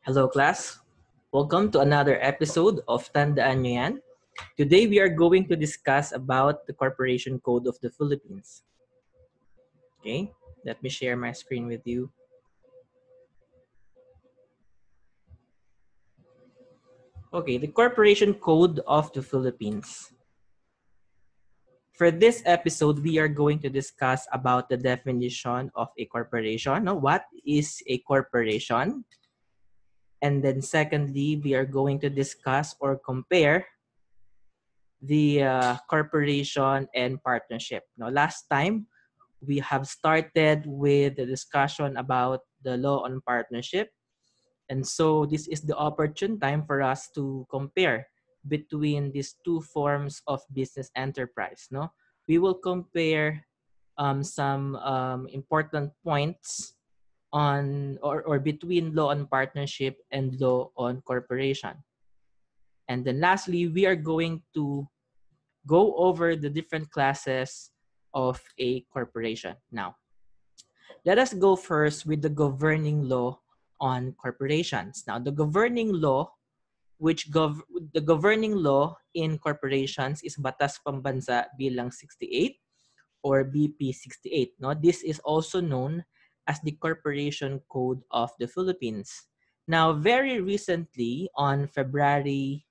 Hello class, welcome to another episode of Tandaan Nyo Yan. Today we are going to discuss about the Corporation Code of the Philippines. Okay, let me share my screen with you. Okay, the Corporation Code of the Philippines. For this episode, we are going to discuss about the definition of a corporation. Now, what is a corporation? And then secondly, we are going to discuss or compare the corporation and partnership. Now, last time, we have started with the discussion about the law on partnership. And so this is the opportune time for us to compare between these two forms of business enterprise. No, we will compare some important points on or between law on partnership and law on corporation. And then lastly, we are going to go over the different classes of a corporation. Now, let us go first with the governing law on corporations. Now, the governing law the governing law in corporations is Batas Pambansa Bilang 68 or BP 68. No, this is also known as the Corporation Code of the Philippines. Now, very recently on February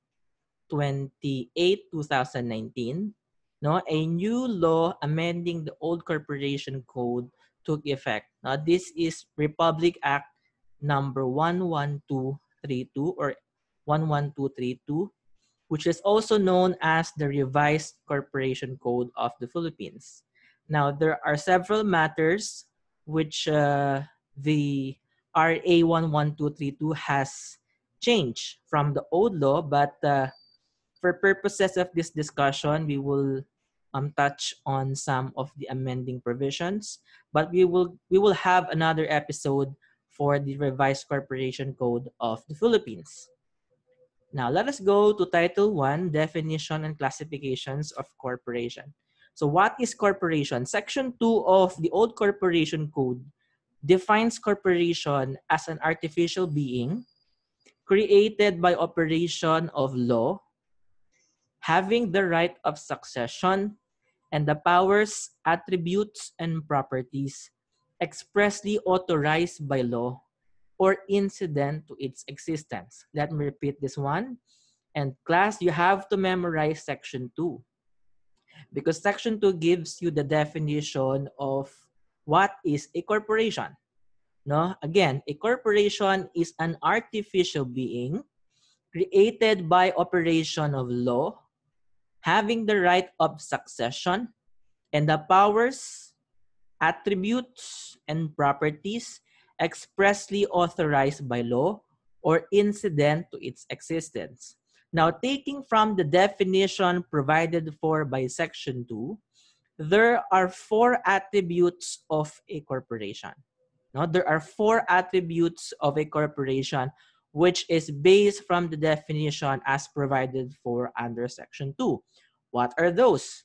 28, 2019, no, a new law amending the old corporation code took effect. Now, this is Republic Act number 11232 or 11232, which is also known as the Revised Corporation Code of the Philippines. Now, there are several matters which the RA 11232 has changed from the old law, but for purposes of this discussion, we will touch on some of the amending provisions, but we will have another episode for the Revised Corporation Code of the Philippines. Now, let us go to Title 1, Definition and Classifications of Corporation. So what is corporation? Section 2 of the old Corporation Code defines corporation as an artificial being created by operation of law, having the right of succession and the powers, attributes, and properties expressly authorized by law or incident to its existence. Let me repeat this one. And class, you have to memorize section 2 because section 2 gives you the definition of what is a corporation. No? Again, a corporation is an artificial being created by operation of law, having the right of succession and the powers, attributes, and properties expressly authorized by law or incident to its existence. Now, taking from the definition provided for by Section 2, there are 4 attributes of a corporation. No, there are 4 attributes of a corporation which is based from the definition as provided for under Section 2. What are those?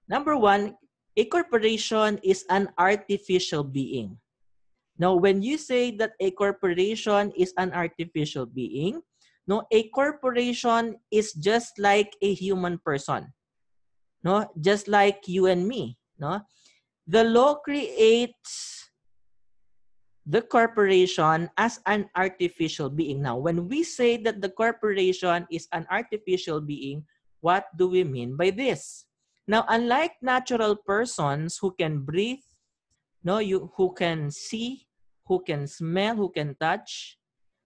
Number 1, a corporation is an artificial being. Now, when you say that a corporation is an artificial being, no, a corporation is just like a human person. No, just like you and me. No, the law creates the corporation as an artificial being. Now, when we say that the corporation is an artificial being, what do we mean by this? Now, unlike natural persons who can breathe, no, who can see, who can smell, who can touch,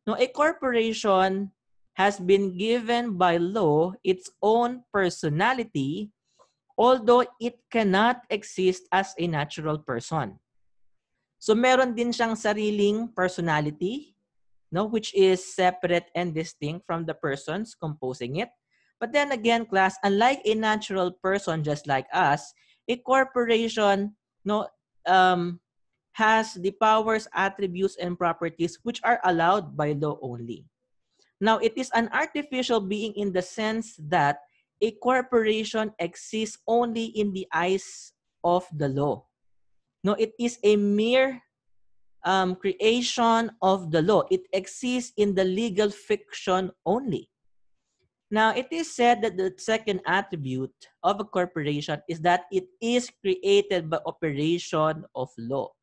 no, a corporation has been given by law its own personality, although it cannot exist as a natural person. So meron din siyang sariling personality, no, which is separate and distinct from the persons composing it. But then again, class, unlike a natural person just like us, a corporation, no, has the powers, attributes, and properties which are allowed by law only. Now, it is an artificial being in the sense that a corporation exists only in the eyes of the law. No, it is a mere creation of the law. It exists in the legal fiction only. Now, it is said that the second attribute of a corporation is that it is created by operation of law.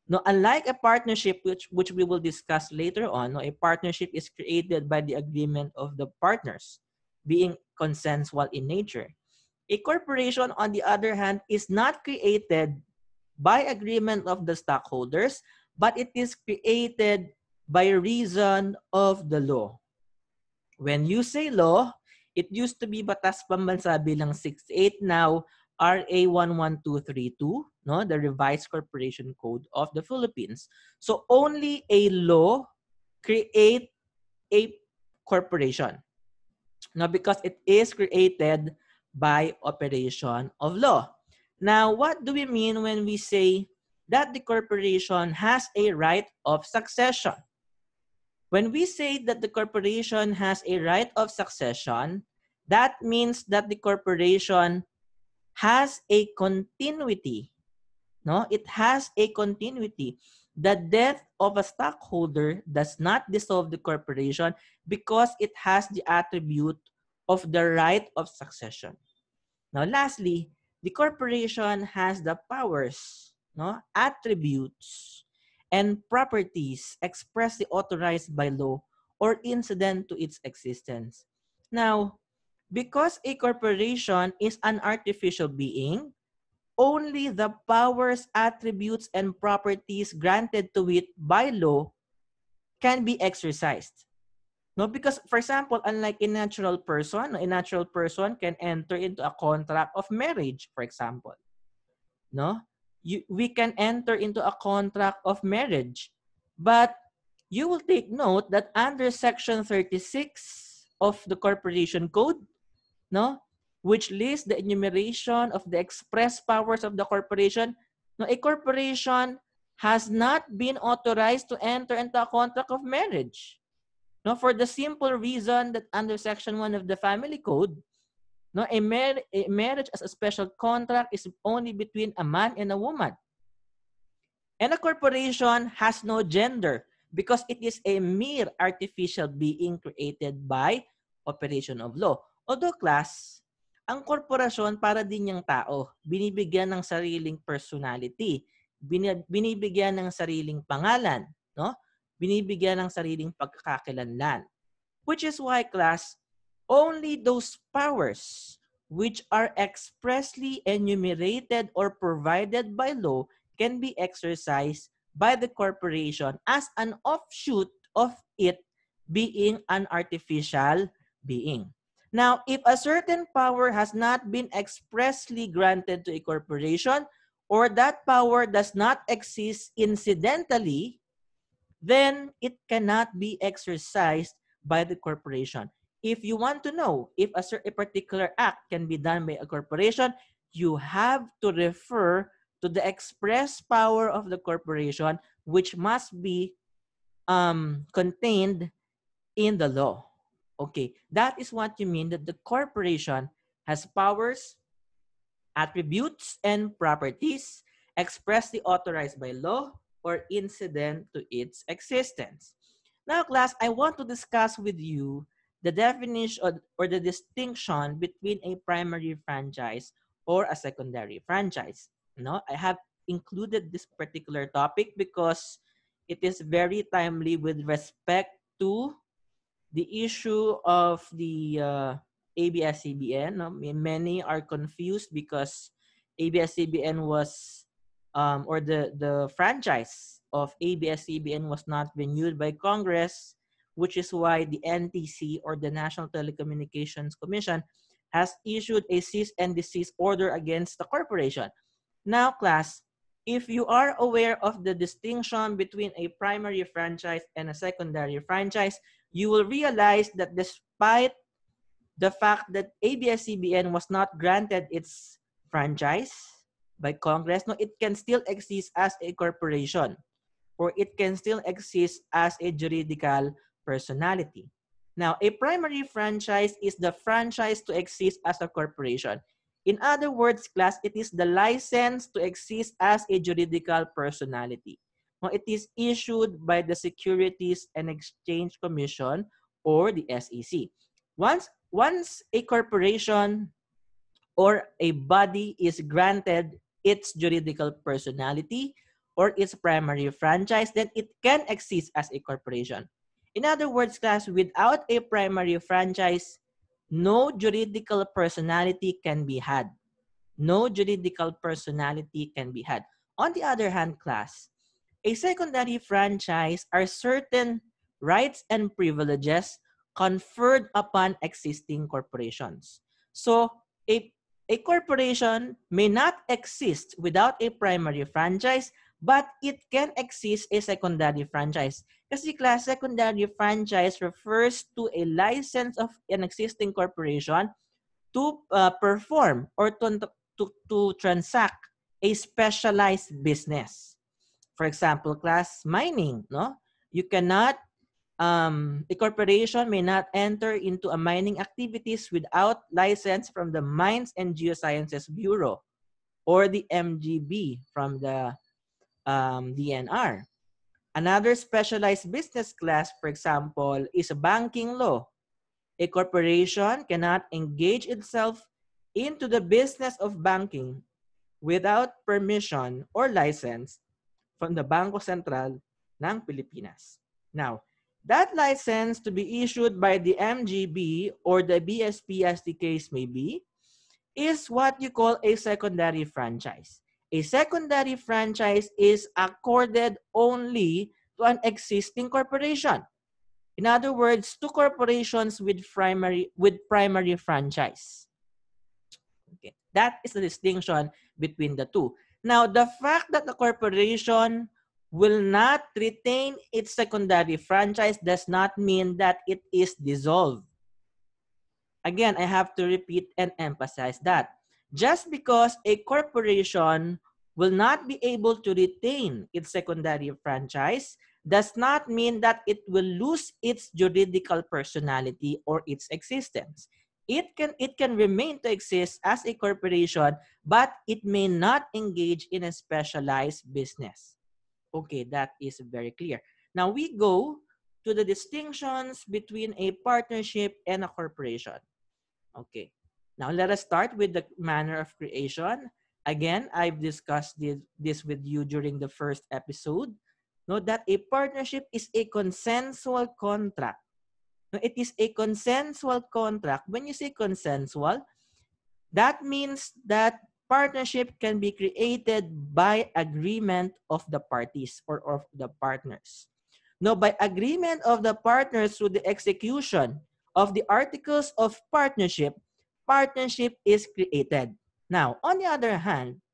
No, unlike a partnership, which we will discuss later on, no, a partnership is created by the agreement of the partners, being consensual in nature. A corporation, on the other hand, is not created by agreement of the stockholders, but it is created by reason of the law. When you say law, it used to be Batas Pambansa Bilang 68, now RA 11232, no, the Revised Corporation Code of the Philippines. So only a law create a corporation. Now, because it is created by operation of law. Now, what do we mean when we say that the corporation has a right of succession? When we say that the corporation has a right of succession, that means that the corporation has a continuity. No, it has a continuity. The death of a stockholder does not dissolve the corporation because it has the attribute of the right of succession. Now, lastly, the corporation has the powers, no, attributes, and properties expressly authorized by law or incident to its existence. Now, because a corporation is an artificial being, only the powers, attributes, and properties granted to it by law can be exercised. No, because for example, unlike a natural person can enter into a contract of marriage, for example. No? We can enter into a contract of marriage. But you will take note that under Section 36 of the Corporation Code, no, which lists the enumeration of the express powers of the corporation, no, a corporation has not been authorized to enter into a contract of marriage. No, for the simple reason that under Section 1 of the Family Code, no, a marriage as a special contract is only between a man and a woman. And a corporation has no gender because it is a mere artificial being created by operation of law. Although class, ang korporasyon para din yung tao, binibigyan ng sariling personality, binibigyan ng sariling pangalan, no? Binibigyan ng sariling pagkakakilanlan. Which is why, class, only those powers which are expressly enumerated or provided by law can be exercised by the corporation as an offshoot of it being an artificial being. Now, if a certain power has not been expressly granted to a corporation or that power does not exist incidentally, then it cannot be exercised by the corporation. If you want to know if a particular act can be done by a corporation, you have to refer to the express power of the corporation, which must be contained in the law. Okay, that is what you mean that the corporation has powers, attributes, and properties expressly authorized by law or incident to its existence. Now, class, I want to discuss with you the definition or the distinction between a primary franchise or a secondary franchise. No, I have included this particular topic because it is very timely with respect to the issue of the ABS-CBN. Many are confused because ABS-CBN was, or the franchise of ABS-CBN was not renewed by Congress, which is why the NTC or the National Telecommunications Commission has issued a cease and desist order against the corporation. Now, class, if you are aware of the distinction between a primary franchise and a secondary franchise, you will realize that despite the fact that ABS-CBN was not granted its franchise by Congress, no, it can still exist as a corporation or it can still exist as a juridical personality. Now, a primary franchise is the franchise to exist as a corporation. In other words, class, it is the license to exist as a juridical personality. No, it is issued by the Securities and Exchange Commission or the SEC. Once a corporation or a body is granted its juridical personality or its primary franchise, then it can exist as a corporation. In other words, class, without a primary franchise, no juridical personality can be had. No juridical personality can be had. On the other hand, class, a secondary franchise are certain rights and privileges conferred upon existing corporations. So, a, a corporation may not exist without a primary franchise, but it can exist a secondary franchise. Kasi class, secondary franchise refers to a license of an existing corporation to perform or to transact a specialized business. For example, class mining, no? You cannot, a corporation may not enter into a mining activities without license from the Mines and Geosciences Bureau or the MGB from the DNR. Another specialized business class, for example, is banking law. A corporation cannot engage itself into the business of banking without permission or license from the Bangko Sentral ng Pilipinas. Now, that license to be issued by the MGB or the BSP as the case may be is what you call a secondary franchise. A secondary franchise is accorded only to an existing corporation. In other words, to corporations with primary franchise. Okay. That is the distinction between the two. Now, the fact that the corporation will not retain its secondary franchise does not mean that it is dissolved. Again, I have to repeat and emphasize that. Just because a corporation will not be able to retain its secondary franchise does not mean that it will lose its juridical personality or its existence. It can remain to exist as a corporation, but it may not engage in a specialized business. Okay, that is very clear. Now we go to the distinctions between a partnership and a corporation. Okay. Now let us start with the manner of creation. Again, I've discussed this with you during the first episode. Note that a partnership is a consensual contract. No, it is a consensual contract. When you say consensual, that means that partnership can be created by agreement of the parties or of the partners. No, by agreement of the partners through the execution of the articles of partnership, partnership is created. Now, on the other hand,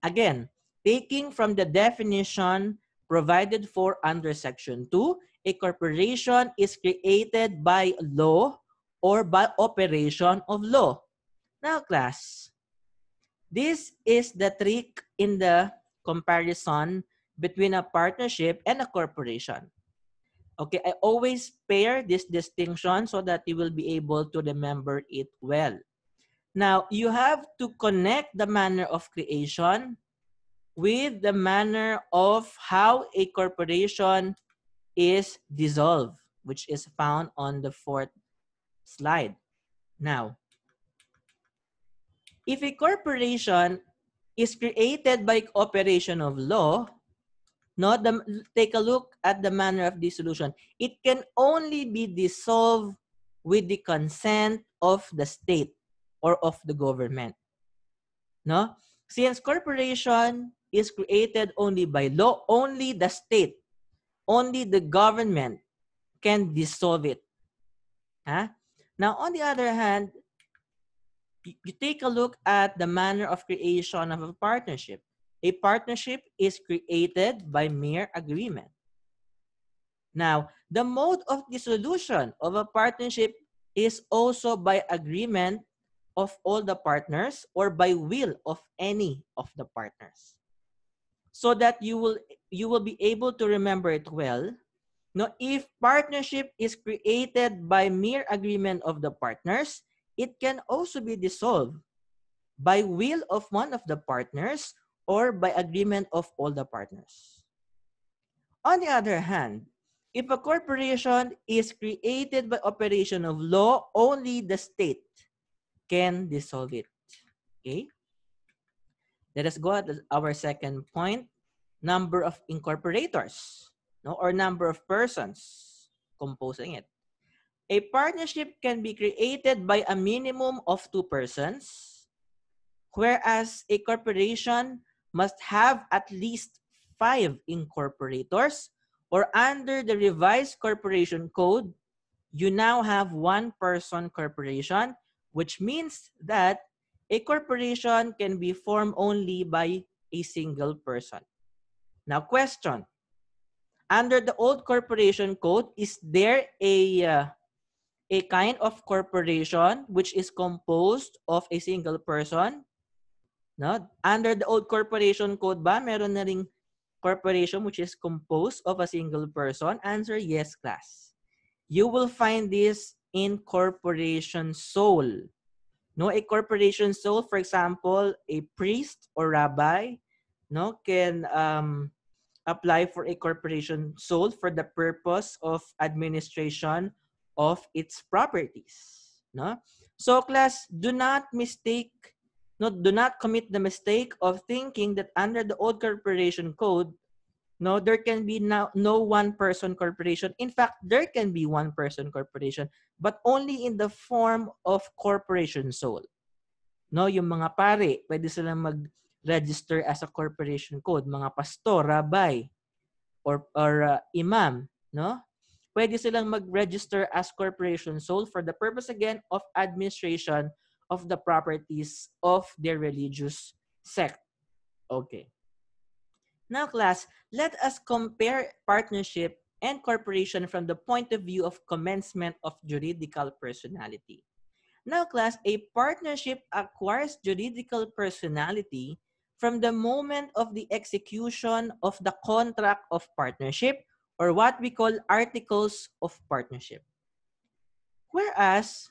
again, taking from the definition provided for under Section 2, a corporation is created by law or by operation of law. Now, class, this is the trick in the comparison between a partnership and a corporation. Okay, I always pair this distinction so that you will be able to remember it well. Now, you have to connect the manner of creation with the manner of how a corporation is dissolved, which is found on the fourth slide. Now, if a corporation is created by operation of law, take a look at the manner of dissolution. It can only be dissolved with the consent of the state or of the government. No? Since corporation is created only by law, only the state, only the government can dissolve it. Huh? Now, on the other hand, you take a look at the manner of creation of a partnership. A partnership is created by mere agreement. Now, the mode of dissolution of a partnership is also by agreement of all the partners or by will of any of the partners. So that you will be able to remember it well. Now, if partnership is created by mere agreement of the partners, it can also be dissolved by will of one of the partners or by agreement of all the partners. On the other hand, if a corporation is created by operation of law, only the state can dissolve it. Okay? Let us go at our second point, number of incorporators, no, or number of persons composing it. A partnership can be created by a minimum of 2 persons, whereas a corporation must have at least 5 incorporators, or under the revised corporation code, you now have 1-person corporation, which means that a corporation can be formed only by a single person. Now, question. Under the old corporation code, is there a kind of corporation which is composed of a single person? No? Under the old corporation code ba, meron na ring corporation which is composed of a single person? Answer, yes, class. You will find this in corporation soul. No, a corporation soul, for example, a priest or rabbi, no, can apply for a corporation soul for the purpose of administration of its properties. No? So class, do not commit the mistake of thinking that under the old corporation code, no, there can be no 1-person corporation. In fact, there can be 1-person corporation, but only in the form of corporation soul. No, yung mga pare, pwede silang mag-register as a corporation code. Mga pastor, rabbi, or imam, no? Pwede silang mag-register as corporation soul for the purpose again of administration of the properties of their religious sect. Okay. Now, class, let us compare partnership and corporation from the point of view of commencement of juridical personality. Now, class, a partnership acquires juridical personality from the moment of the execution of the contract of partnership, or what we call articles of partnership. Whereas,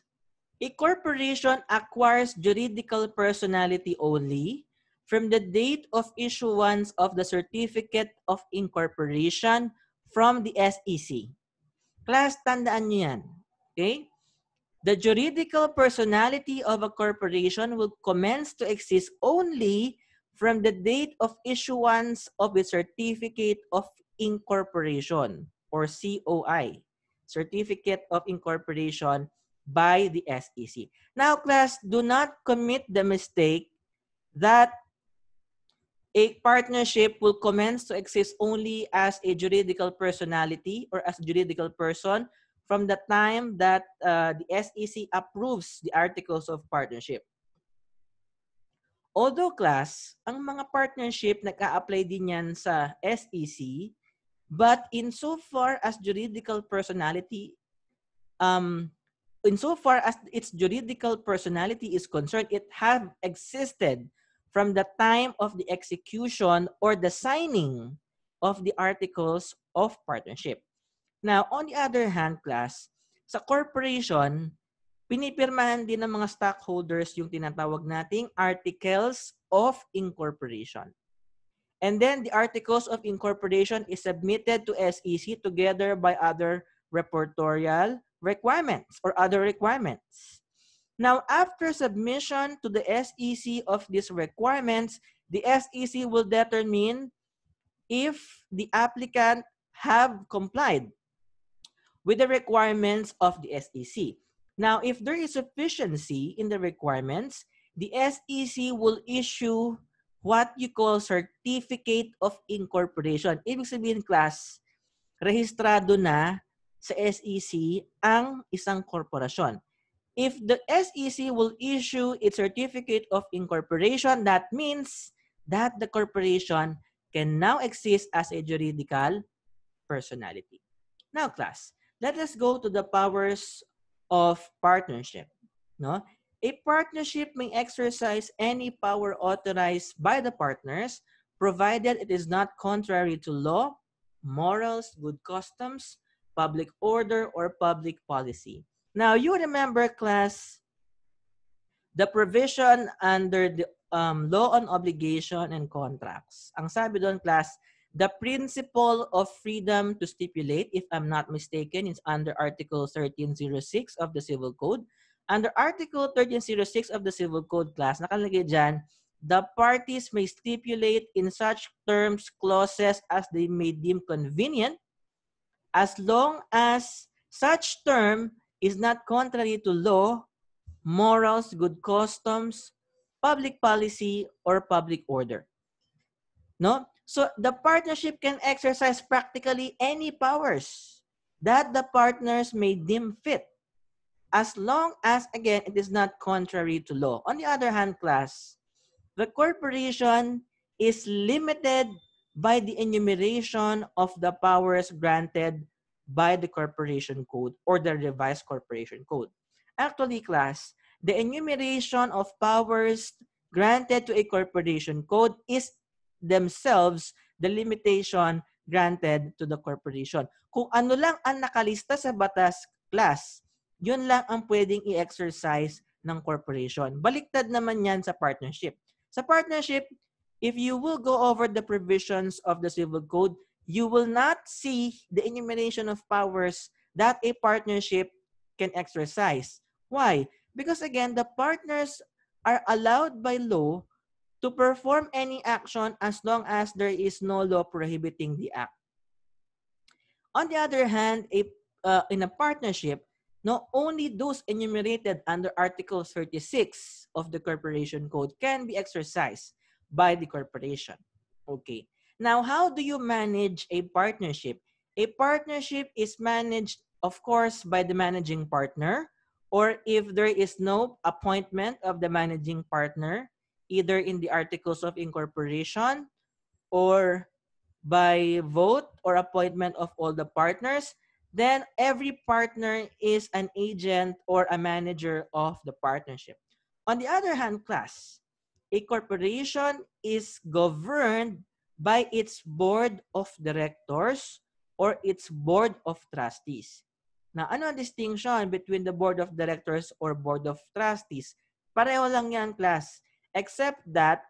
a corporation acquires juridical personality only from the date of issuance of the certificate of incorporation from the SEC. Class, tandaan niyo yan. Okay? The juridical personality of a corporation will commence to exist only from the date of issuance of the certificate of incorporation, or COI, certificate of incorporation by the SEC. Now, class, do not commit the mistake that a partnership will commence to exist only as a juridical personality or as a juridical person from the time that the SEC approves the articles of partnership. Although, class, ang mga partnership nag-a-apply din yan sa SEC, but insofar as juridical personality, insofar as its juridical personality is concerned, it have existed from the time of the execution or the signing of the articles of partnership. Now, on the other hand, class, sa corporation, pinipirmahan din ng mga stockholders yung tinatawag nating articles of incorporation. And then the articles of incorporation is submitted to SEC together by other reportorial requirements or other requirements. Now, after submission to the SEC of these requirements, the SEC will determine if the applicant have complied with the requirements of the SEC. Now, if there is sufficiency in the requirements, the SEC will issue what you call certificate of incorporation. Ibig sabihin, class, rehistrado na sa SEC ang isang korporasyon. If the SEC will issue its certificate of incorporation, that means that the corporation can now exist as a juridical personality. Now, class, let us go to the powers of partnership. No? A partnership may exercise any power authorized by the partners, provided it is not contrary to law, morals, good customs, public order, or public policy. Now, you remember, class, the provision under the law on obligation and contracts. Ang sabi doon, class, The principle of freedom to stipulate, if I'm not mistaken, is under Article 1306 of the Civil Code. Under Article 1306 of the Civil Code class, nakalagay dyan, the parties may stipulate in such terms, clauses as they may deem convenient, as long as such term is not contrary to law, morals, good customs, public policy, or public order. No? So the partnership can exercise practically any powers that the partners may deem fit, as long as, again, it is not contrary to law. On the other hand, class, the corporation is limited by the enumeration of the powers granted by the Corporation Code or the Revised Corporation Code. Actually, class, the enumeration of powers granted to a corporation code is themselves the limitation granted to the corporation. Kung ano lang ang nakalista sa batas, class, yun lang ang pwedeng i-exercise ng corporation. Baliktad naman yan sa partnership. Sa partnership, if you will go over the provisions of the Civil Code, you will not see the enumeration of powers that a partnership can exercise. Why? Because again, the partners are allowed by law to perform any action as long as there is no law prohibiting the act. On the other hand, in a partnership, not only those enumerated under Article 36 of the Corporation Code can be exercised by the corporation. Okay. Now, how do you manage a partnership? A partnership is managed, of course, by the managing partner, or if there is no appointment of the managing partner, either in the Articles of Incorporation or by vote or appointment of all the partners, then every partner is an agent or a manager of the partnership. On the other hand, class, a corporation is governed by its board of directors or its board of trustees. Now, ano ang distinction between the board of directors or board of trustees? Pareho lang yan, class, except that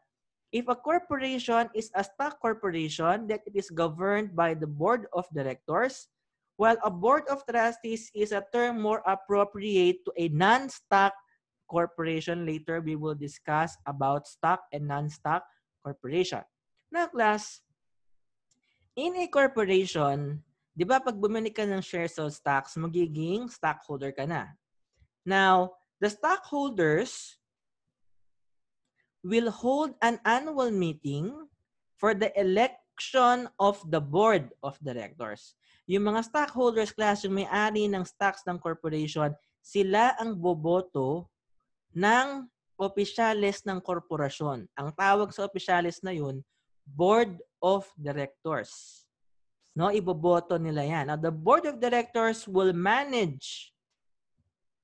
if a corporation is a stock corporation, that it is governed by the board of directors, while a board of trustees is a term more appropriate to a non-stock corporation. Later, we will discuss about stock and non-stock corporation. Now, class, in a corporation, di ba pag bumili ka ng shares of stocks, magiging stockholder ka na. Now, the stockholders will hold an annual meeting for the election of the board of directors. Yung mga stockholders class, yung may-ari ng stocks ng corporation, sila ang boboto ng opisyales ng korporasyon. Ang tawag sa opisyales na yun, board of directors. No, iboboto nila yan. Now, the board of directors will manage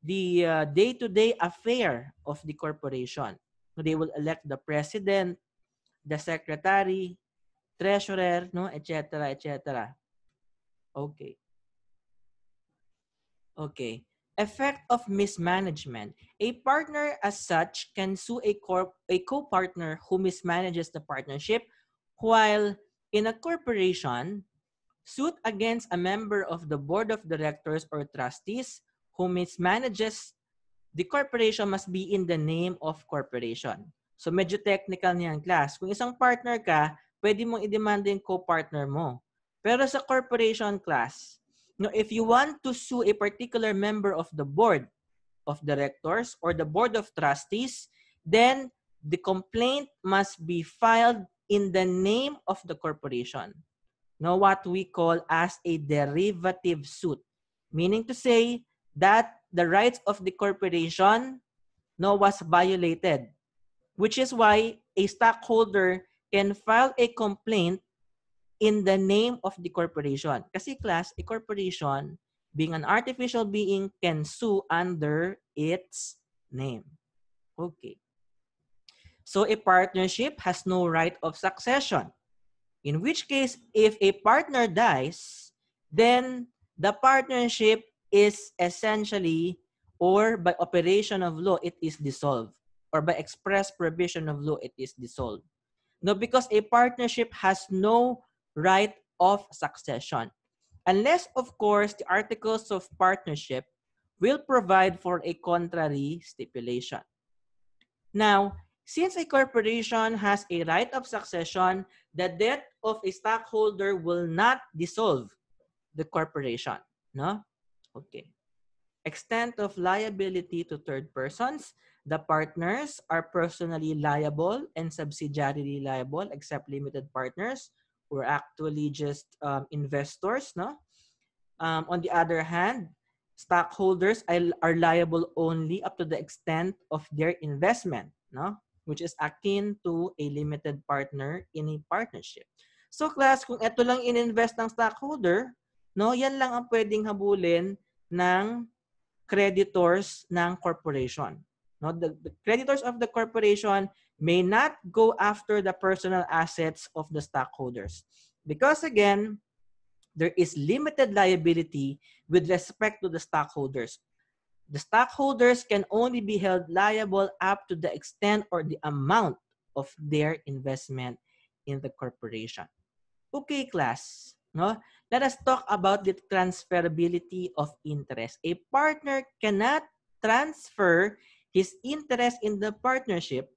the day-to-day affair of the corporation. They will elect the president, the secretary, treasurer, no, etc., etc. Okay. Okay. Effect of mismanagement. A partner as such can sue a co-partner who mismanages the partnership, while in a corporation, suit against a member of the board of directors or trustees who mismanages the corporation must be in the name of corporation. So medyo technical niyan, class. Kung isang partner ka, pwede mong i-demand yung co-partner mo. Pero sa corporation, class, no, if you want to sue a particular member of the board of directors or the board of trustees, then the complaint must be filed in the name of the corporation. No, what we call as a derivative suit. Meaning to say that the rights of the corporation was violated, which is why a stockholder can file a complaint in the name of the corporation. Kasi class, a corporation, being an artificial being, can sue under its name. Okay. So a partnership has no right of succession. In which case, if a partner dies, then the partnership is essentially, or by operation of law, it is dissolved. Or by express provision of law, it is dissolved. No, because a partnership has no right of succession. Unless, of course, the articles of partnership will provide for a contrary stipulation. Now, since a corporation has a right of succession, the death of a stockholder will not dissolve the corporation. No? Okay. Extent of liability to third persons. The partners are personally liable and subsidiarily liable except limited partners who are actually just investors. No? On the other hand, stockholders are liable only up to the extent of their investment, no? Which is akin to a limited partner in a partnership. So class, kung ito lang ininvest ng stockholder, no, yan lang ang pwedeng habulin ng creditors ng corporation. No, the creditors of the corporation may not go after the personal assets of the stockholders. Because again, there is limited liability with respect to the stockholders. The stockholders can only be held liable up to the extent or the amount of their investment in the corporation. Okay, class. No? Let us talk about the transferability of interest. A partner cannot transfer his interest in the partnership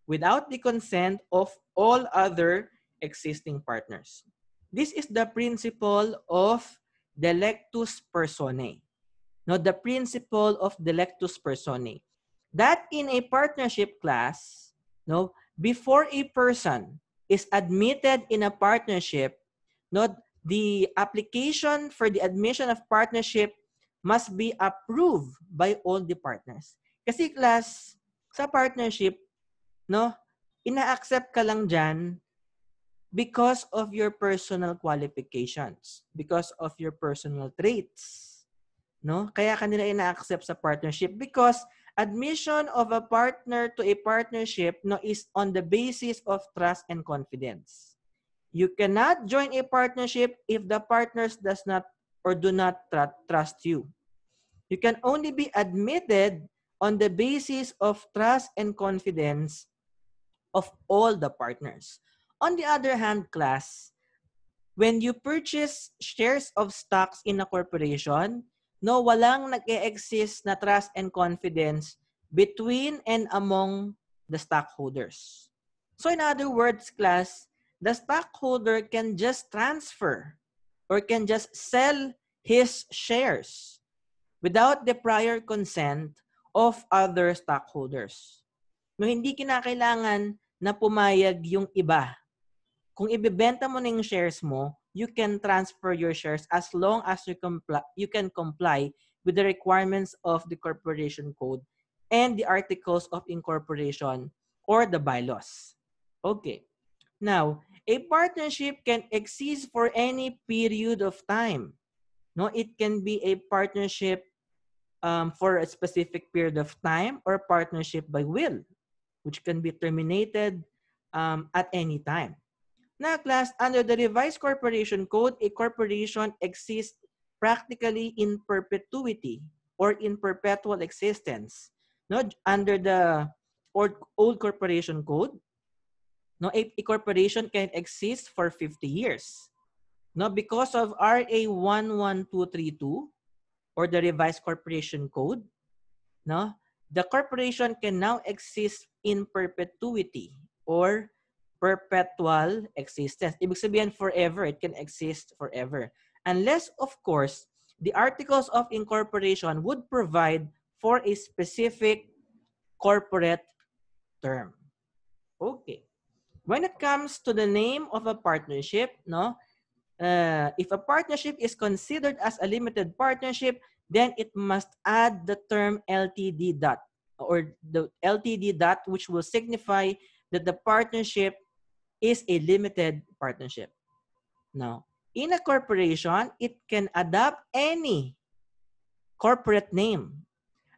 without the consent of all other existing partners. This is the principle of delectus personae. No, the principle of delectus personae. That in a partnership class, no, before a person is admitted in a partnership, no, the application for the admission of partnership must be approved by all the partners. Kasi class, sa partnership, no, ina-accept ka lang dyan because of your personal qualifications, because of your personal traits. No? Kaya kanila ina-accept sa partnership because admission of a partner to a partnership, no, is on the basis of trust and confidence. You cannot join a partnership if the partners does not or do not trust you. You can only be admitted on the basis of trust and confidence of all the partners. On the other hand, class, when you purchase shares of stocks in a corporation, no, walang nag-e-exist na trust and confidence between and among the stockholders. So in other words, class, the stockholder can just transfer or can just sell his shares without the prior consent of other stockholders. No, hindi kinakailangan na pumayag yung iba. Kung ibebenta mo na yung shares mo, you can transfer your shares as long as you can comply with the requirements of the corporation code and the articles of incorporation or the bylaws. Okay. Now, a partnership can exist for any period of time. No, it can be a partnership for a specific period of time or partnership by will, which can be terminated at any time. Now, class, under the revised corporation code, a corporation exists practically in perpetuity or in perpetual existence. No, under the old corporation code, no, a corporation can exist for 50 years. No, because of RA 11232 or the revised corporation code, no, the corporation can now exist in perpetuity or perpetual existence. Ibig sabihin forever, it can exist forever. Unless, of course, the articles of incorporation would provide for a specific corporate term. Okay. When it comes to the name of a partnership, no, if a partnership is considered as a limited partnership, then it must add the term LTD dot or the LTD dot, which will signify that the partnership is a limited partnership. Now, in a corporation, it can adopt any corporate name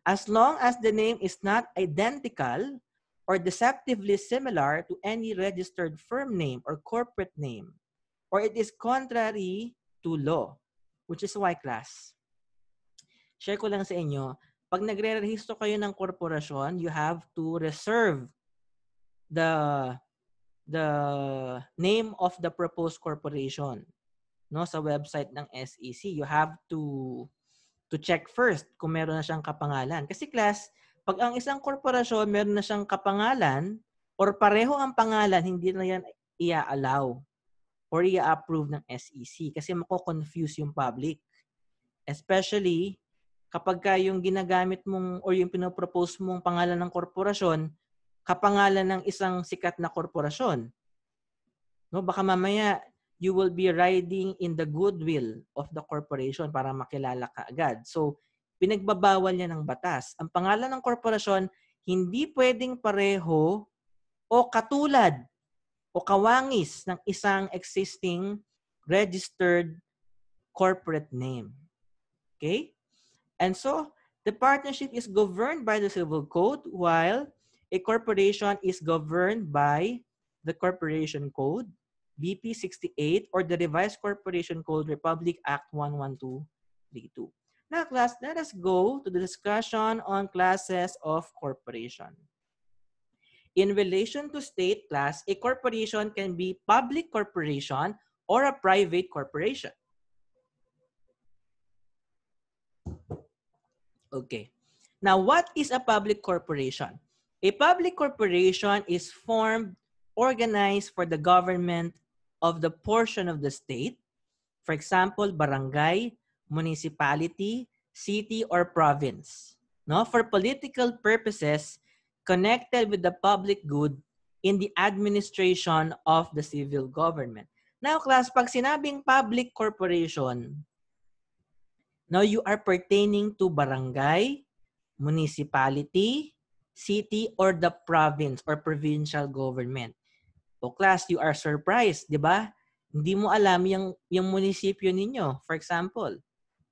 as long as the name is not identical or deceptively similar to any registered firm name or corporate name, or it is contrary to law, which is why, class, share ko lang sa inyo, pag nagre-rehisto kayo ng korporasyon, you have to reserve the the name of the proposed corporation, no, sa website ng SEC. You have to check first kung meron na siyang kapangalan. Kasi class, pag ang isang korporasyon meron na siyang kapangalan or pareho ang pangalan, hindi na yan i-allow or i-approve ng SEC kasi mako-confuse yung public. Especially kapag yung ginagamit mong or yung pinopropose mong pangalan ng korporasyon, kapangalan ng isang sikat na korporasyon. No, baka mamaya you will be riding in the goodwill of the corporation para makilala ka agad. So, pinagbabawal niya ng batas. Ang pangalan ng korporasyon hindi pwedeng pareho o katulad o kawangis ng isang existing registered corporate name. Okay? And so, the partnership is governed by the Civil Code while a corporation is governed by the Corporation Code, BP 68, or the Revised Corporation Code, Republic Act 11232. Now, class, let us go to the discussion on classes of corporation. In relation to state class, a corporation can be public corporation or a private corporation. Okay. Now, what is a public corporation? A public corporation is formed, organized for the government of the portion of the state. For example, barangay, municipality, city, or province. No? For political purposes connected with the public good in the administration of the civil government. Now, class, pag sinabing public corporation, now you are pertaining to barangay, municipality, city, or the province or provincial government. O class, you are surprised, di ba? Hindi mo alam yung munisipyo ninyo, for example,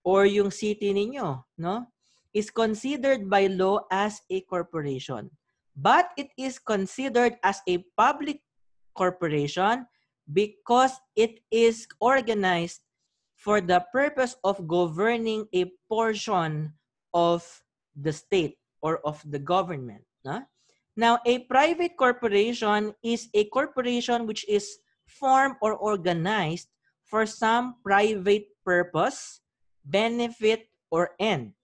or yung city ninyo, no? Is considered by law as a corporation. But it is considered as a public corporation because it is organized for the purpose of governing a portion of the state or of the government. No? Now, a private corporation is a corporation which is formed or organized for some private purpose, benefit, or end.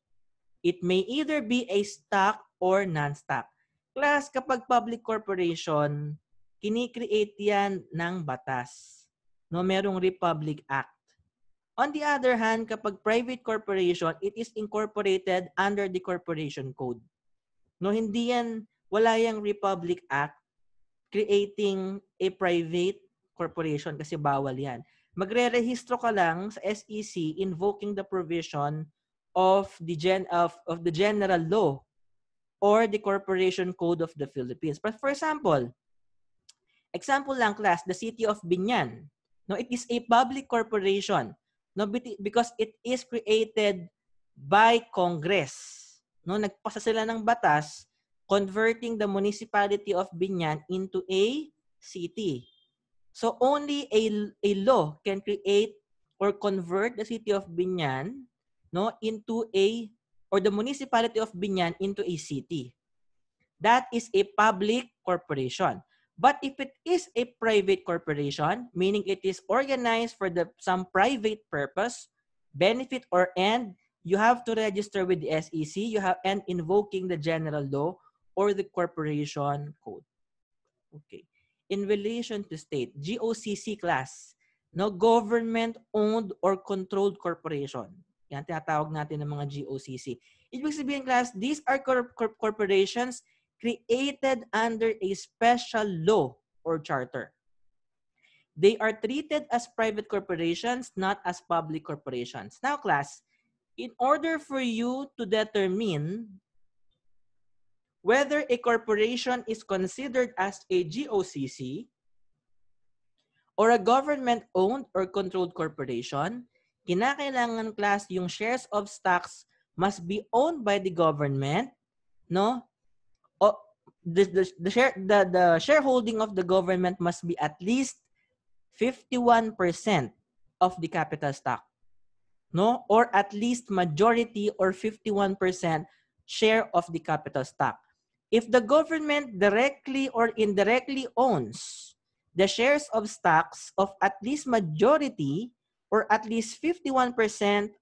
It may either be a stock or non-stock. Class, kapag public corporation, kini-create yan ng batas. No, merong Republic Act. On the other hand, kapag private corporation, it is incorporated under the Corporation Code. No, hindi yan, wala yung Republic Act creating a private corporation kasi bawal yan. Magre-rehistro ka lang sa SEC invoking the provision of the general law or the Corporation Code of the Philippines. But for example lang class, the city of Binyan. No, it is a public corporation. No, because it is created by Congress. No, nagpasa sila ng batas converting the municipality of Binyan into a city. So only a law can create or convert the city of Binyan, no, into the municipality of Binyan into a city. That is a public corporation. But if it is a private corporation, meaning it is organized for some private purpose, benefit, or end, you have to register with the SEC. You have and invoking the general law or the corporation code. Okay. In relation to state, GOCC class, no, government-owned or controlled corporation. Yan, tinatawag natin ng mga GOCC. Ibig sabihin, class, these are corporations created under a special law or charter. They are treated as private corporations, not as public corporations. Now, class, in order for you to determine whether a corporation is considered as a GOCC or a government-owned or controlled corporation, kinakailangan class yung shares of stocks must be owned by the government, no? The shareholding of the government must be at least 51% of the capital stock, no? Or at least majority or 51% share of the capital stock. If the government directly or indirectly owns the shares of stocks of at least majority or at least 51%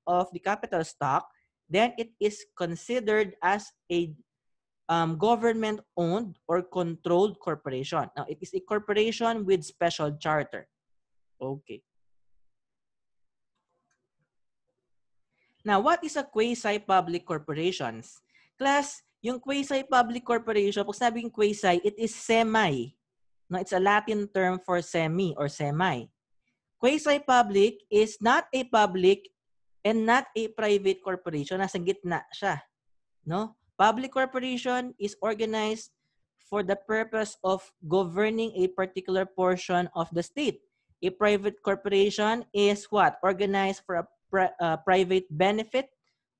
of the capital stock, then it is considered as a government-owned or controlled corporation. Now, it is a corporation with special charter. Okay. Now, what is a quasi-public corporations? Class, yung quasi-public corporation, pag sabing quasi, it is semi. No, it's a Latin term for semi or semi. Quasi-public is not a public and not a private corporation. Nasa gitna siya. No? Public corporation is organized for the purpose of governing a particular portion of the state. A private corporation is what? Organized for a private benefit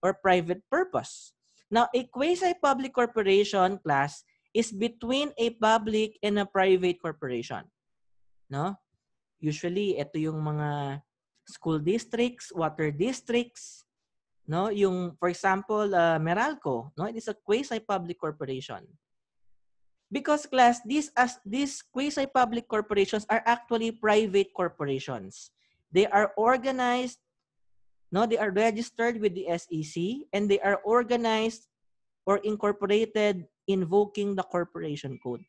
or private purpose. Now, a quasi-public corporation, class, is between a public and a private corporation. No? Usually, ito yung mga school districts, water districts, no? Yung, for example, Meralco, no? It is a quasi-public corporation. Because, class, these quasi-public corporations are actually private corporations. They are organized, no? They are registered with the SEC, and they are organized or incorporated invoking the corporation code.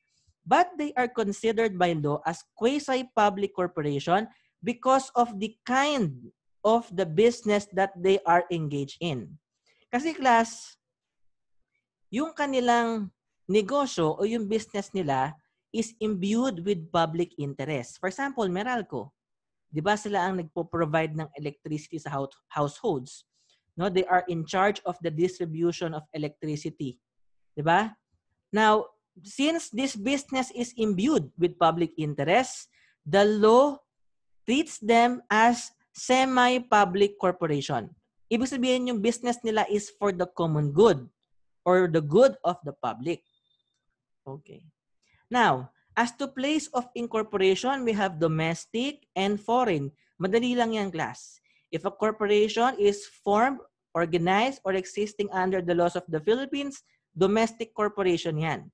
But they are considered by law as quasi-public corporation because of the kind of the business that they are engaged in. Kasi class, yung kanilang negosyo o yung business nila is imbued with public interest. For example, Meralco, di ba sila ang nagpo-provide ng electricity sa households? No, they are in charge of the distribution of electricity. Di ba? Now, since this business is imbued with public interest, the law treats them as semi-public corporation. Ibig sabihin yung business nila is for the common good or the good of the public. Okay. Now, as to place of incorporation, we have domestic and foreign. Madali lang yan, class. If a corporation is formed, organized, or existing under the laws of the Philippines, domestic corporation yan.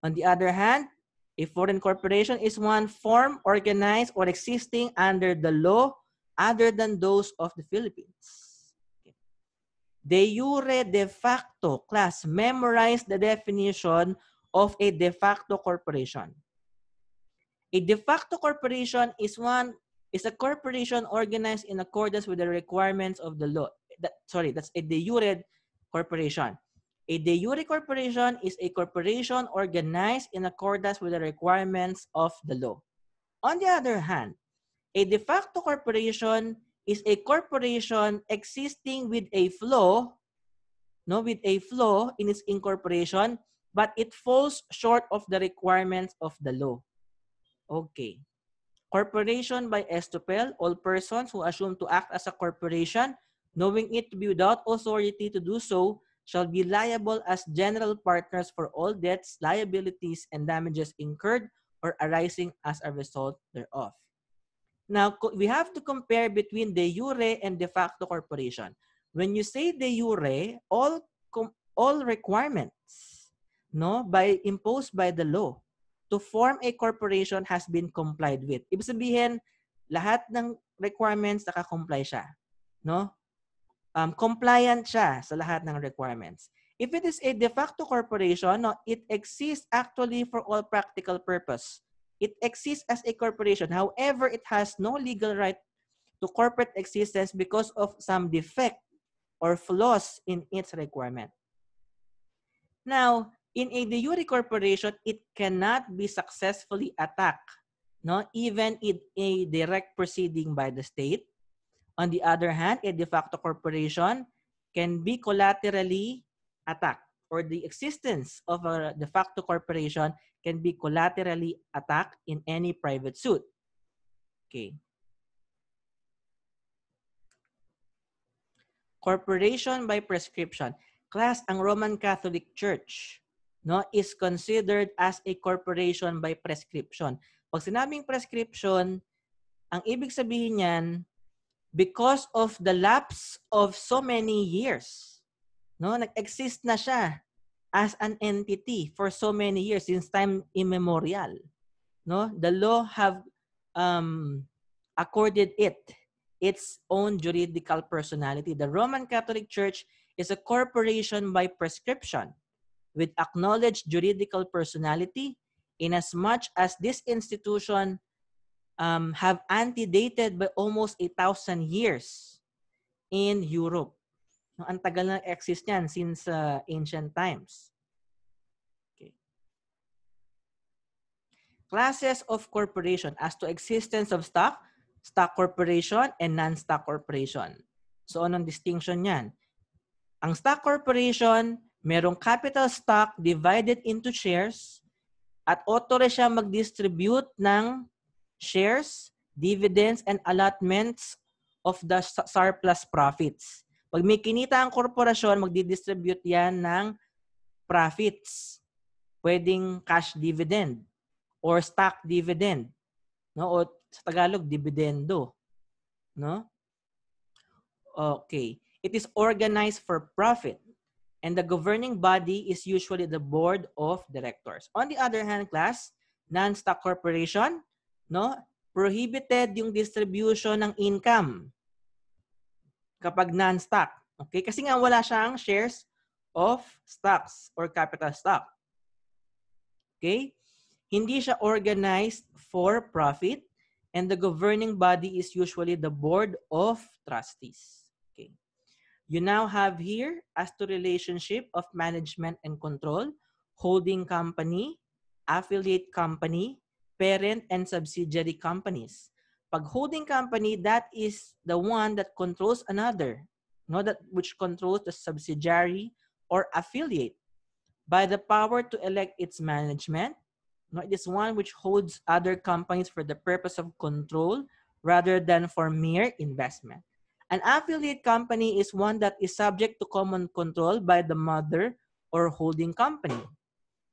On the other hand, a foreign corporation is one formed, organized, or existing under the law other than those of the Philippines. De jure, de facto. Class, memorize the definition of a de facto corporation. A de facto corporation is a corporation organized in accordance with the requirements of the law. That's a de jure corporation. A de jure corporation is a corporation organized in accordance with the requirements of the law. On the other hand, a de facto corporation is a corporation existing with a flaw, in its incorporation, but it falls short of the requirements of the law. Okay. Corporation by estoppel, all persons who assume to act as a corporation, knowing it to be without authority to do so, shall be liable as general partners for all debts, liabilities, and damages incurred or arising as a result thereof. Now, we have to compare between de jure and de facto corporation. When you say de jure, all requirements, imposed by the law to form a corporation has been complied with. Ibig sabihin, lahat ng requirements naka-comply siya, no? Compliant siya sa lahat ng requirements. If it is a de facto corporation, it exists actually for all practical purpose. It exists as a corporation. However, it has no legal right to corporate existence because of some defect or flaws in its requirement. Now, in a de jure corporation, it cannot be successfully attacked, even in a direct proceeding by the state. On the other hand, a de facto corporation can be collaterally attacked, or the existence of a de facto corporation can be collaterally attacked in any private suit. Okay. Corporation by prescription. Class, ang Roman Catholic Church, is considered as a corporation by prescription. Pag sinabing prescription, ang ibig sabihin niyan, because of the lapse of so many years, nag-exist na siya as an entity for so many years, since time immemorial. no, the law have accorded it its own juridical personality. The Roman Catholic Church is a corporation by prescription with acknowledged juridical personality, inasmuch as this institution have antedated by almost 1,000 years in Europe. No, ang tagal na exist yan since ancient times. Okay. Classes of corporation as to existence of stock, stock corporation, and non-stock corporation. So, anong distinction yan? Ang stock corporation, merong capital stock divided into shares at authorized siya mag-distribute ng shares, dividends, and allotments of the surplus profits. Pag may kinita ang korporasyon, magdi-distribute yan ng profits. Pwedeng cash dividend or stock dividend, no? O sa Tagalog, dividendo, no? Okay. It is organized for profit, and the governing body is usually the board of directors. On the other hand, class, non-stock corporation, no? Prohibited yung distribution ng income kapag non-stock. Okay? Kasi nga wala siyang shares of stocks or capital stock. Okay? Hindi siya organized for profit, and the governing body is usually the board of trustees. Okay. You now have here as to relationship of management and control, holding company, affiliate company, parent and subsidiary companies. Pag holding company, that is the one that controls another, no, that which controls the subsidiary or affiliate by the power to elect its management. No, it is one which holds other companies for the purpose of control rather than for mere investment. An affiliate company is one that is subject to common control by the mother or holding company.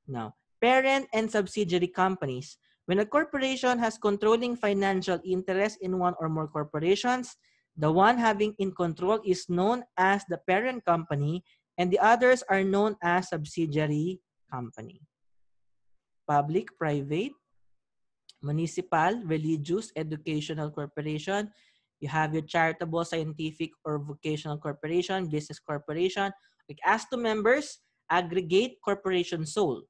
Now, parent and subsidiary companies. When a corporation has controlling financial interest in one or more corporations, the one having in control is known as the parent company and the others are known as subsidiary company. Public, private, municipal, religious, educational corporation. You have your charitable, scientific, or vocational corporation, business corporation. Like as to members, aggregate corporation sole.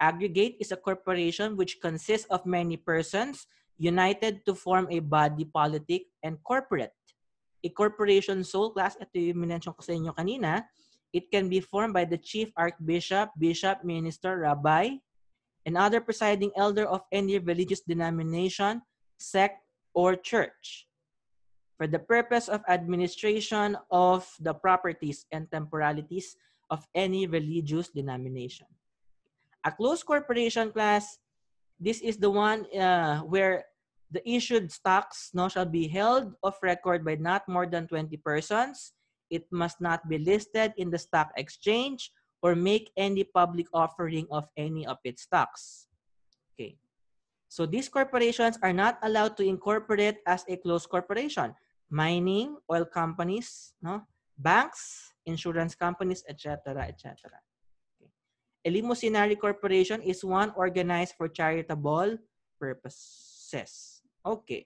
Aggregate is a corporation which consists of many persons united to form a body politic and corporate. A corporation sole, class, ito yung minention ko sa inyo kanina, it can be formed by the chief archbishop, bishop, minister, rabbi, and other presiding elder of any religious denomination, sect, or church for the purpose of administration of the properties and temporalities of any religious denomination. A closed corporation, class, this is the one where the issued stocks, no, shall be held of record by not more than 20 persons. It must not be listed in the stock exchange or make any public offering of any of its stocks. Okay. So these corporations are not allowed to incorporate as a closed corporation. Mining, oil companies, no, banks, insurance companies, etc., etc. A limousinary corporation is one organized for charitable purposes. Okay.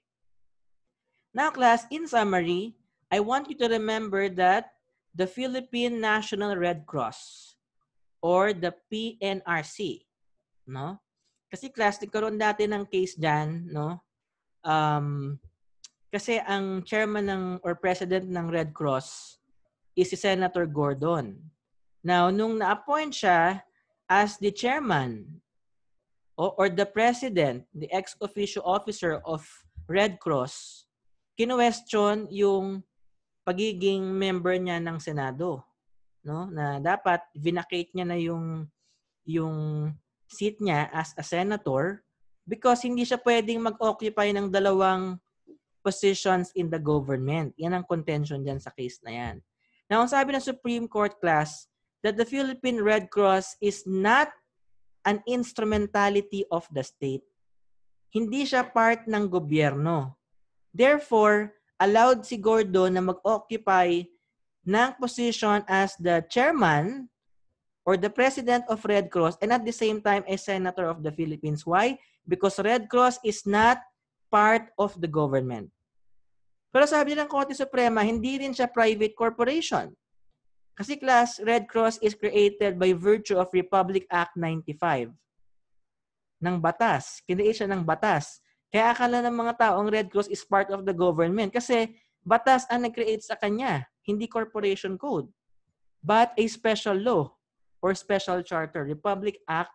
Now, class, in summary, I want you to remember that the Philippine National Red Cross or the PNRC, no? Kasi class, nagkaroon dati ng case dyan, no? Kasi ang chairman ng or president ng Red Cross is si Senator Gordon. Now, nung na-appoint siya as the chairman or the president, the ex-officio officer of Red Cross, kino-question yung pagiging member niya ng Senado, no? Na dapat vacate niya na yung seat niya as a senator because hindi siya pwedeng mag-occupy ng dalawang positions in the government. Yan ang contention dyan sa case na yan. Now, ang sabi ng Supreme Court, class, that the Philippine Red Cross is not an instrumentality of the state. Hindi siya part ng gobyerno. Therefore, allowed si Gordon na mag-occupy ng position as the chairman or the president of Red Cross and at the same time a senator of the Philippines. Why? because Red Cross is not part of the government. Pero sabi ng Korte Suprema, hindi rin siya private corporation. Kasi class, Red Cross is created by virtue of Republic Act 95 ng batas. Kineate siya ng batas. Kaya akala ng mga tao ang Red Cross is part of the government kasi batas ang nag-create sa kanya, hindi corporation code. But a special law or special charter, Republic Act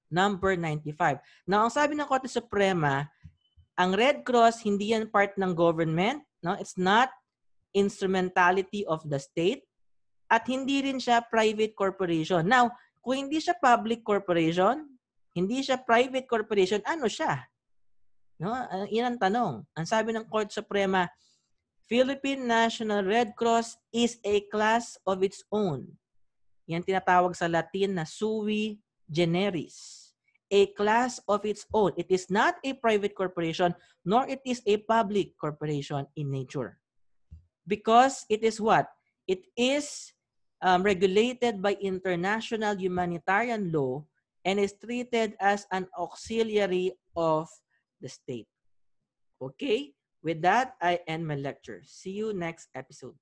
number 95. Now, ang sabi ng Korte Suprema, ang Red Cross hindi yan part ng government, no? It's not instrumentality of the state at hindi rin siya private corporation. Now, kung hindi siya public corporation, hindi siya private corporation, ano siya? No? Yan ang tanong. Ang sabi ng Korte Suprema, Philippine National Red Cross is a class of its own. Yan tinatawag sa Latin na sui generis. A class of its own. It is not a private corporation, nor it is a public corporation in nature. Because it is what? It is regulated by international humanitarian law and is treated as an auxiliary of the state. Okay? With that, I end my lecture. See you next episode.